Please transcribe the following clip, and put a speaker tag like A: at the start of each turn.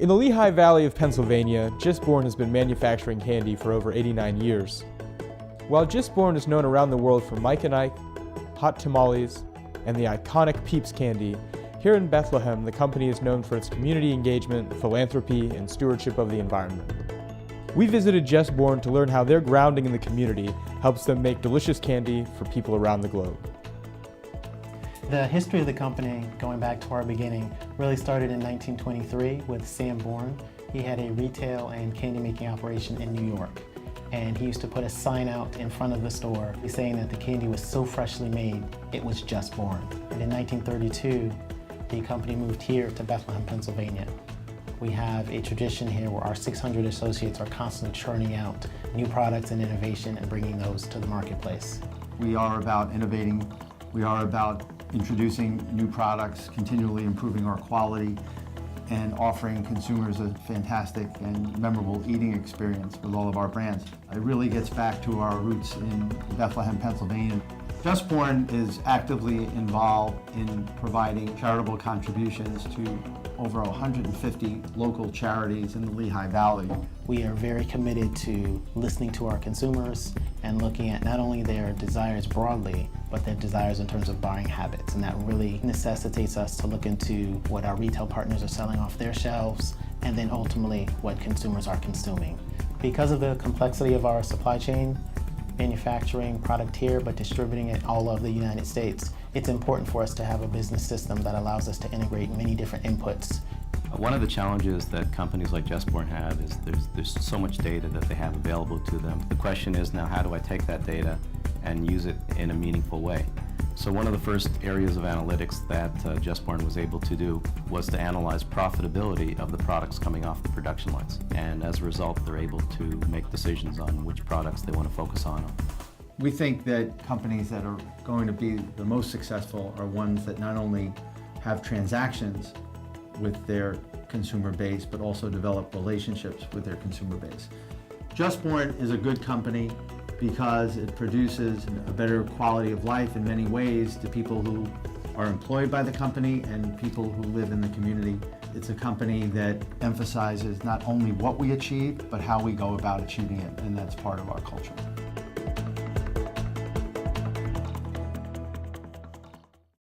A: In the Lehigh Valley of Pennsylvania, Just Born has been manufacturing candy for over 89 years. While Just Born is known around the world for Mike and Ike, hot tamales, and the iconic Peeps candy, here in Bethlehem, the company is known for its community engagement, philanthropy, and stewardship of the environment. We visited Just Born to learn how their grounding in the community helps them make delicious candy for people around the globe.
B: The history of the company, going back to our beginning, really started in 1923 with Sam Bourne. He had a retail and candy making operation in New York. And he used to put a sign out in front of the store saying that the candy was so freshly made, it was Just Born. And in 1932, the company moved here to Bethlehem, Pennsylvania. We have a tradition here where our 600 associates are constantly churning out new products and innovation and bringing those to the marketplace.
C: We are about innovating. We are about introducing new products, continually improving our quality, and offering consumers a fantastic and memorable eating experience with all of our brands. It really gets back to our roots in Bethlehem, Pennsylvania. Just Born is actively involved in providing charitable contributions to over 150 local charities in the Lehigh Valley.
B: We are very committed to listening to our consumers and looking at not only their desires broadly, but their desires in terms of buying habits. And that really necessitates us to look into what our retail partners are selling off their shelves, and then ultimately what consumers are consuming. Because of the complexity of our supply chain, manufacturing product here but distributing it all over the United States, it's important for us to have a business system that allows us to integrate many different inputs.
D: One of the challenges that companies like Just Born have is there's so much data that they have available to them. The question is now, how do I take that data and use it in a meaningful way? So one of the first areas of analytics that Just Born was able to do was to analyze profitability of the products coming off the production lines. And as a result, they're able to make decisions on which products they want to focus on.
C: We think that companies that are going to be the most successful are ones that not only have transactions with their consumer base, but also develop relationships with their consumer base. Just Born is a good company because it produces a better quality of life in many ways to people who are employed by the company and people who live in the community. It's a company that emphasizes not only what we achieve, but how we go about achieving it, and that's part of our culture.